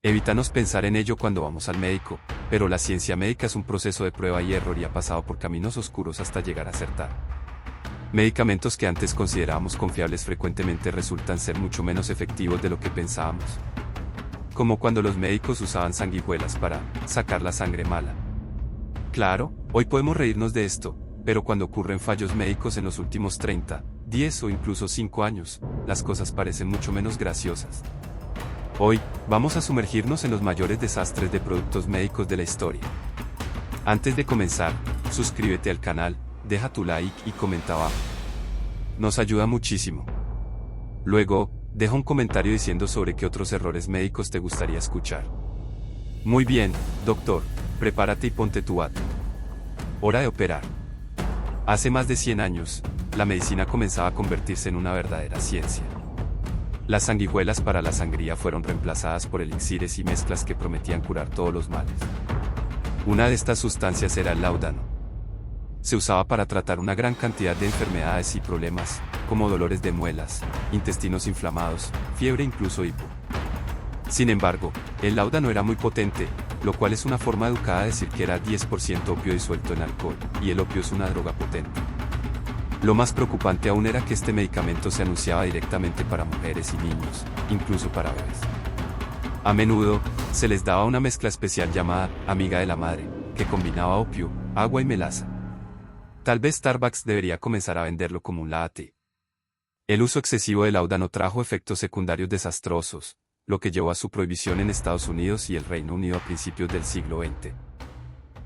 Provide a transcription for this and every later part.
Evítanos pensar en ello cuando vamos al médico, pero la ciencia médica es un proceso de prueba y error y ha pasado por caminos oscuros hasta llegar a acertar. Medicamentos que antes considerábamos confiables frecuentemente resultan ser mucho menos efectivos de lo que pensábamos. Como cuando los médicos usaban sanguijuelas para sacar la sangre mala. Claro, hoy podemos reírnos de esto, pero cuando ocurren fallos médicos en los últimos 30, 10 o incluso 5 años, las cosas parecen mucho menos graciosas. Hoy, vamos a sumergirnos en los mayores desastres de productos médicos de la historia. Antes de comenzar, suscríbete al canal, deja tu like y comenta abajo. Nos ayuda muchísimo. Luego, deja un comentario diciendo sobre qué otros errores médicos te gustaría escuchar. Muy bien, doctor, prepárate y ponte tu bata. Hora de operar. Hace más de 100 años, la medicina comenzaba a convertirse en una verdadera ciencia. Las sanguijuelas para la sangría fueron reemplazadas por elixires y mezclas que prometían curar todos los males. Una de estas sustancias era el láudano. Se usaba para tratar una gran cantidad de enfermedades y problemas, como dolores de muelas, intestinos inflamados, fiebre e incluso hipo. Sin embargo, el láudano era muy potente, lo cual es una forma educada de decir que era 10% opio disuelto en alcohol, y el opio es una droga potente. Lo más preocupante aún era que este medicamento se anunciaba directamente para mujeres y niños, incluso para bebés. A menudo, se les daba una mezcla especial llamada amiga de la madre, que combinaba opio, agua y melaza. Tal vez Starbucks debería comenzar a venderlo como un latte. El uso excesivo del láudano trajo efectos secundarios desastrosos, lo que llevó a su prohibición en Estados Unidos y el Reino Unido a principios del siglo XX.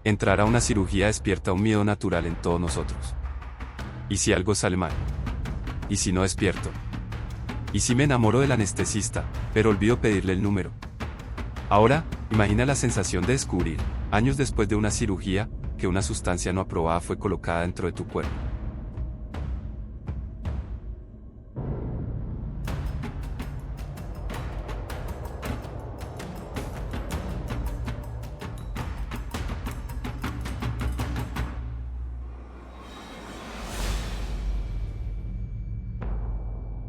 Entrar a una cirugía despierta un miedo natural en todos nosotros. ¿Y si algo sale mal? ¿Y si no despierto? ¿Y si me enamoro del anestesista, pero olvido pedirle el número? Ahora, imagina la sensación de descubrir, años después de una cirugía, que una sustancia no aprobada fue colocada dentro de tu cuerpo.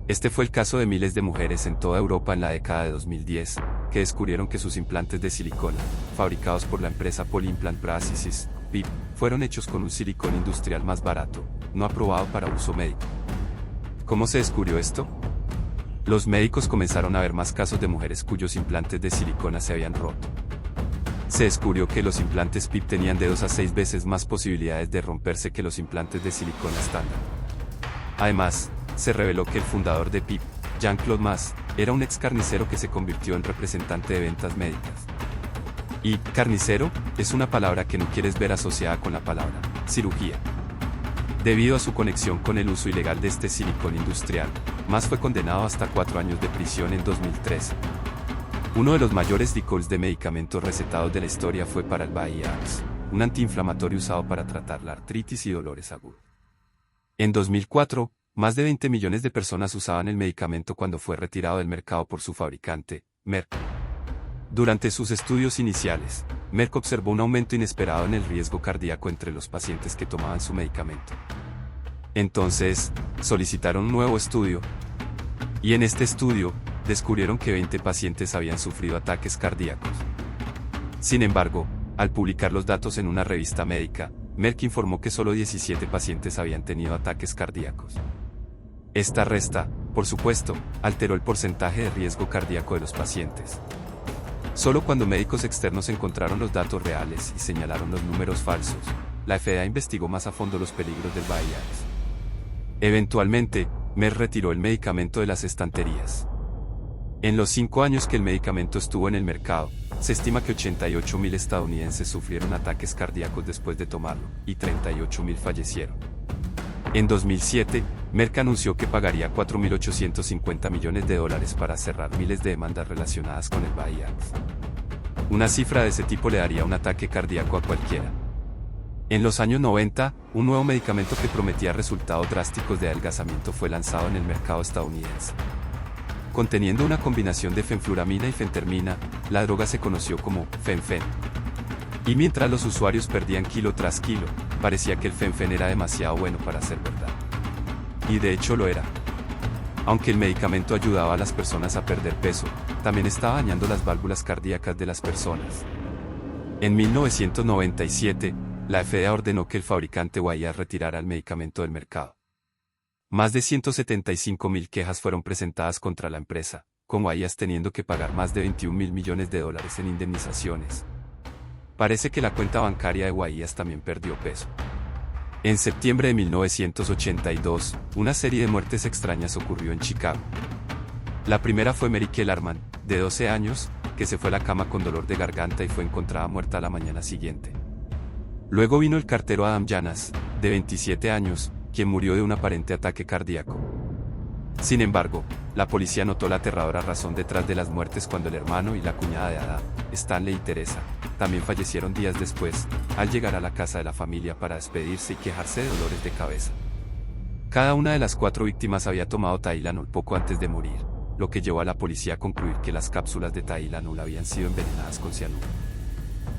Este fue el caso de miles de mujeres en toda Europa en la década de 2010, que descubrieron que sus implantes de silicona, fabricados por la empresa Polyimplant Practices, PIP, fueron hechos con un silicón industrial más barato, no aprobado para uso médico. ¿Cómo se descubrió esto? Los médicos comenzaron a ver más casos de mujeres cuyos implantes de silicona se habían roto. Se descubrió que los implantes PIP tenían de 2 a 6 veces más posibilidades de romperse que los implantes de silicona estándar. Además, se reveló que el fundador de PIP, Jean-Claude Mas, era un ex carnicero que se convirtió en representante de ventas médicas. Y carnicero es una palabra que no quieres ver asociada con la palabra cirugía. Debido a su conexión con el uso ilegal de este silicón industrial, Mas fue condenado hasta 4 años de prisión en 2013. Uno de los mayores recalls de medicamentos recetados de la historia fue para el VIX, un antiinflamatorio usado para tratar la artritis y dolores agudos. En 2004, más de 20 millones de personas usaban el medicamento cuando fue retirado del mercado por su fabricante, Merck. Durante sus estudios iniciales, Merck observó un aumento inesperado en el riesgo cardíaco entre los pacientes que tomaban su medicamento. Entonces, solicitaron un nuevo estudio. Y en este estudio, descubrieron que 20 pacientes habían sufrido ataques cardíacos. Sin embargo, al publicar los datos en una revista médica, Merck informó que solo 17 pacientes habían tenido ataques cardíacos. Esta resta, por supuesto, alteró el porcentaje de riesgo cardíaco de los pacientes. Solo cuando médicos externos encontraron los datos reales y señalaron los números falsos, la FDA investigó más a fondo los peligros del VIX. Eventualmente, Merck retiró el medicamento de las estanterías. En los 5 años que el medicamento estuvo en el mercado, se estima que 88.000 estadounidenses sufrieron ataques cardíacos después de tomarlo, y 38.000 fallecieron. En 2007, Merck anunció que pagaría $4.850 millones para cerrar miles de demandas relacionadas con el VIX. Una cifra de ese tipo le daría un ataque cardíaco a cualquiera. En los años 90, un nuevo medicamento que prometía resultados drásticos de adelgazamiento fue lanzado en el mercado estadounidense. Conteniendo una combinación de fenfluramina y fentermina, la droga se conoció como fen-phen. Y mientras los usuarios perdían kilo tras kilo, parecía que el fen-phen era demasiado bueno para ser verdad. Y de hecho lo era. Aunque el medicamento ayudaba a las personas a perder peso, también estaba dañando las válvulas cardíacas de las personas. En 1997, la FDA ordenó que el fabricante Wyeth retirara el medicamento del mercado. Más de 175.000 quejas fueron presentadas contra la empresa, con Wyeth teniendo que pagar más de $21.000 millones en indemnizaciones. Parece que la cuenta bancaria de Wyeth también perdió peso. En septiembre de 1982, una serie de muertes extrañas ocurrió en Chicago. La primera fue Mary Kellerman, de 12 años, que se fue a la cama con dolor de garganta y fue encontrada muerta a la mañana siguiente. Luego vino el cartero Adam Janas, de 27 años, quien murió de un aparente ataque cardíaco. Sin embargo, la policía notó la aterradora razón detrás de las muertes cuando el hermano y la cuñada de Adam, Stanley y Teresa, también fallecieron días después, al llegar a la casa de la familia para despedirse y quejarse de dolores de cabeza. Cada una de las 4 víctimas había tomado Tylenol poco antes de morir, lo que llevó a la policía a concluir que las cápsulas de Tylenol habían sido envenenadas con cianuro.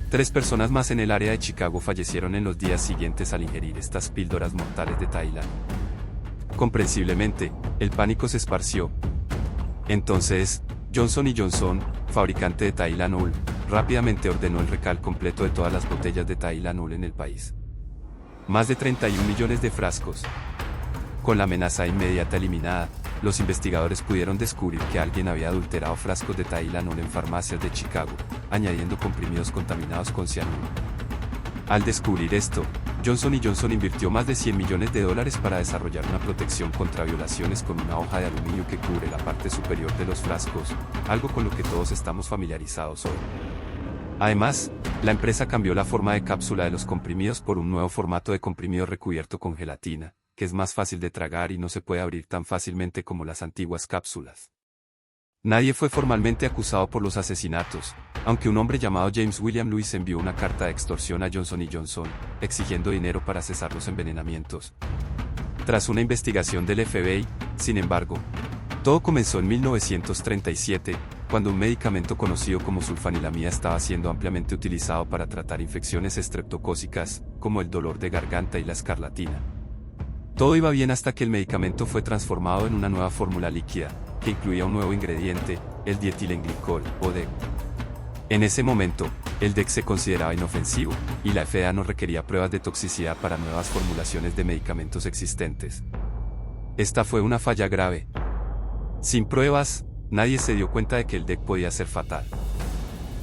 3 personas más en el área de Chicago fallecieron en los días siguientes al ingerir estas píldoras mortales de Tylenol. Comprensiblemente, el pánico se esparció. Entonces, Johnson & Johnson, fabricante de Tylenol, rápidamente ordenó el recall completo de todas las botellas de Tylenol en el país. Más de 31 millones de frascos. Con la amenaza inmediata eliminada, los investigadores pudieron descubrir que alguien había adulterado frascos de Tylenol en farmacias de Chicago, añadiendo comprimidos contaminados con cianuro. Al descubrir esto, Johnson & Johnson invirtió más de $100 millones para desarrollar una protección contra violaciones con una hoja de aluminio que cubre la parte superior de los frascos, algo con lo que todos estamos familiarizados hoy. Además, la empresa cambió la forma de cápsula de los comprimidos por un nuevo formato de comprimido recubierto con gelatina, que es más fácil de tragar y no se puede abrir tan fácilmente como las antiguas cápsulas. Nadie fue formalmente acusado por los asesinatos, aunque un hombre llamado James William Lewis envió una carta de extorsión a Johnson & Johnson, exigiendo dinero para cesar los envenenamientos. Tras una investigación del FBI, sin embargo, todo comenzó en 1937, cuando un medicamento conocido como sulfanilamida estaba siendo ampliamente utilizado para tratar infecciones estreptocócicas, como el dolor de garganta y la escarlatina. Todo iba bien hasta que el medicamento fue transformado en una nueva fórmula líquida, que incluía un nuevo ingrediente, el dietilenglicol, o DEC. En ese momento, el DEC se consideraba inofensivo, y la FDA no requería pruebas de toxicidad para nuevas formulaciones de medicamentos existentes. Esta fue una falla grave. Sin pruebas, nadie se dio cuenta de que el DEC podía ser fatal.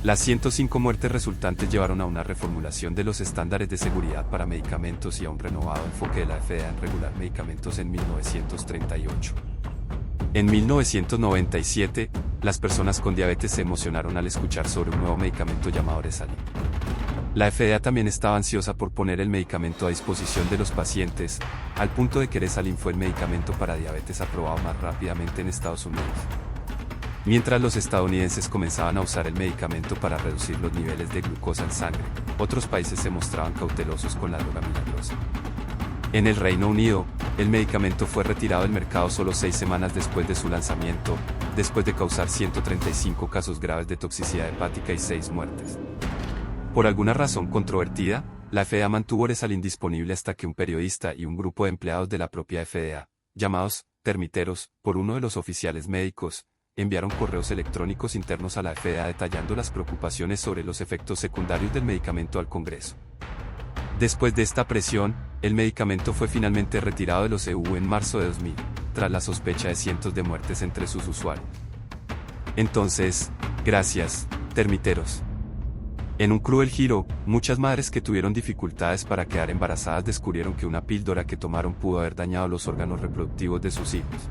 Las 105 muertes resultantes llevaron a una reformulación de los estándares de seguridad para medicamentos y a un renovado enfoque de la FDA en regular medicamentos en 1938. En 1997, las personas con diabetes se emocionaron al escuchar sobre un nuevo medicamento llamado Resalin. La FDA también estaba ansiosa por poner el medicamento a disposición de los pacientes, al punto de que Resalin fue el medicamento para diabetes aprobado más rápidamente en Estados Unidos. Mientras los estadounidenses comenzaban a usar el medicamento para reducir los niveles de glucosa en sangre, otros países se mostraban cautelosos con la droga milagrosa. En el Reino Unido, el medicamento fue retirado del mercado solo 6 semanas después de su lanzamiento, después de causar 135 casos graves de toxicidad hepática y 6 muertes. Por alguna razón controvertida, la FDA mantuvo Resalin disponible hasta que un periodista y un grupo de empleados de la propia FDA, llamados termiteros por uno de los oficiales médicos, enviaron correos electrónicos internos a la FDA detallando las preocupaciones sobre los efectos secundarios del medicamento al Congreso. Después de esta presión, el medicamento fue finalmente retirado de los EU en marzo de 2000, tras la sospecha de cientos de muertes entre sus usuarios. Entonces, gracias, termiteros. En un cruel giro, muchas madres que tuvieron dificultades para quedar embarazadas descubrieron que una píldora que tomaron pudo haber dañado los órganos reproductivos de sus hijos.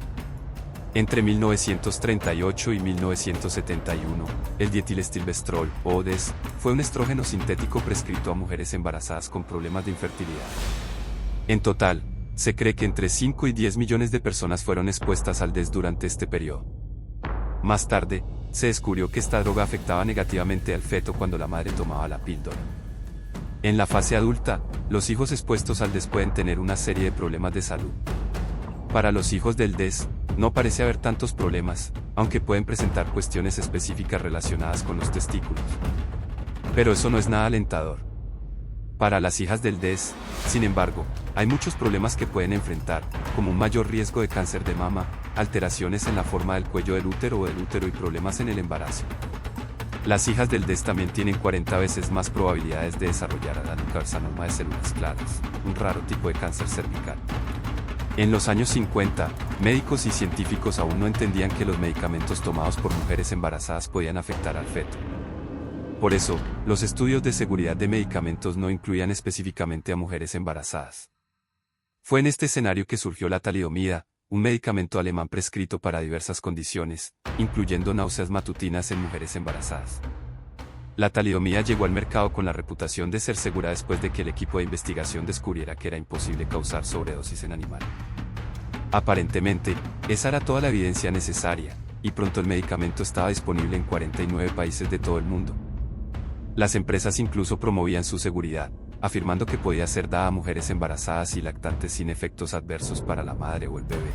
Entre 1938 y 1971, el dietilestilbestrol, o DES, fue un estrógeno sintético prescrito a mujeres embarazadas con problemas de infertilidad. En total, se cree que entre 5 y 10 millones de personas fueron expuestas al DES durante este periodo. Más tarde, se descubrió que esta droga afectaba negativamente al feto cuando la madre tomaba la píldora. En la fase adulta, los hijos expuestos al DES pueden tener una serie de problemas de salud. Para los hijos del DES, no parece haber tantos problemas, aunque pueden presentar cuestiones específicas relacionadas con los testículos. Pero eso no es nada alentador. Para las hijas del DES, sin embargo, hay muchos problemas que pueden enfrentar, como un mayor riesgo de cáncer de mama, alteraciones en la forma del cuello del útero o del útero y problemas en el embarazo. Las hijas del DES también tienen 40 veces más probabilidades de desarrollar adenocarcinoma de células claras, un raro tipo de cáncer cervical. En los años 50, médicos y científicos aún no entendían que los medicamentos tomados por mujeres embarazadas podían afectar al feto. Por eso, los estudios de seguridad de medicamentos no incluían específicamente a mujeres embarazadas. Fue en este escenario que surgió la talidomida, un medicamento alemán prescrito para diversas condiciones, incluyendo náuseas matutinas en mujeres embarazadas. La talidomida llegó al mercado con la reputación de ser segura después de que el equipo de investigación descubriera que era imposible causar sobredosis en animales. Aparentemente, esa era toda la evidencia necesaria, y pronto el medicamento estaba disponible en 49 países de todo el mundo. Las empresas incluso promovían su seguridad, afirmando que podía ser dada a mujeres embarazadas y lactantes sin efectos adversos para la madre o el bebé.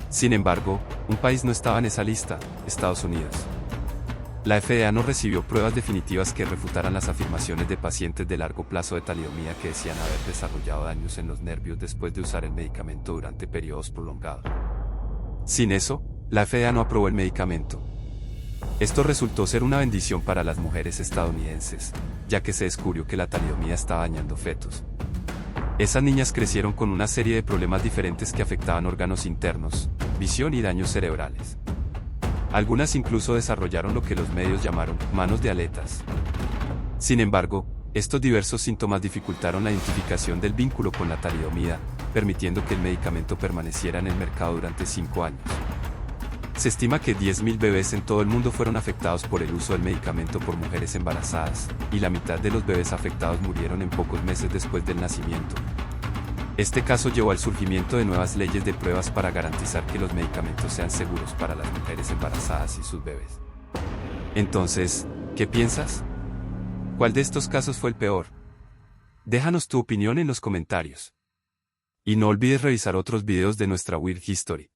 Sin embargo, un país no estaba en esa lista: Estados Unidos. La FDA no recibió pruebas definitivas que refutaran las afirmaciones de pacientes de largo plazo de talidomida que decían haber desarrollado daños en los nervios después de usar el medicamento durante periodos prolongados. Sin eso, la FDA no aprobó el medicamento. Esto resultó ser una bendición para las mujeres estadounidenses, ya que se descubrió que la talidomida estaba dañando fetos. Esas niñas crecieron con una serie de problemas diferentes que afectaban órganos internos, visión y daños cerebrales. Algunas incluso desarrollaron lo que los medios llamaron manos de aletas. Sin embargo, estos diversos síntomas dificultaron la identificación del vínculo con la talidomida, permitiendo que el medicamento permaneciera en el mercado durante 5 años. Se estima que 10.000 bebés en todo el mundo fueron afectados por el uso del medicamento por mujeres embarazadas, y la mitad de los bebés afectados murieron en pocos meses después del nacimiento. Este caso llevó al surgimiento de nuevas leyes de pruebas para garantizar que los medicamentos sean seguros para las mujeres embarazadas y sus bebés. Entonces, ¿qué piensas? ¿Cuál de estos casos fue el peor? Déjanos tu opinión en los comentarios. Y no olvides revisar otros videos de nuestra Weird History.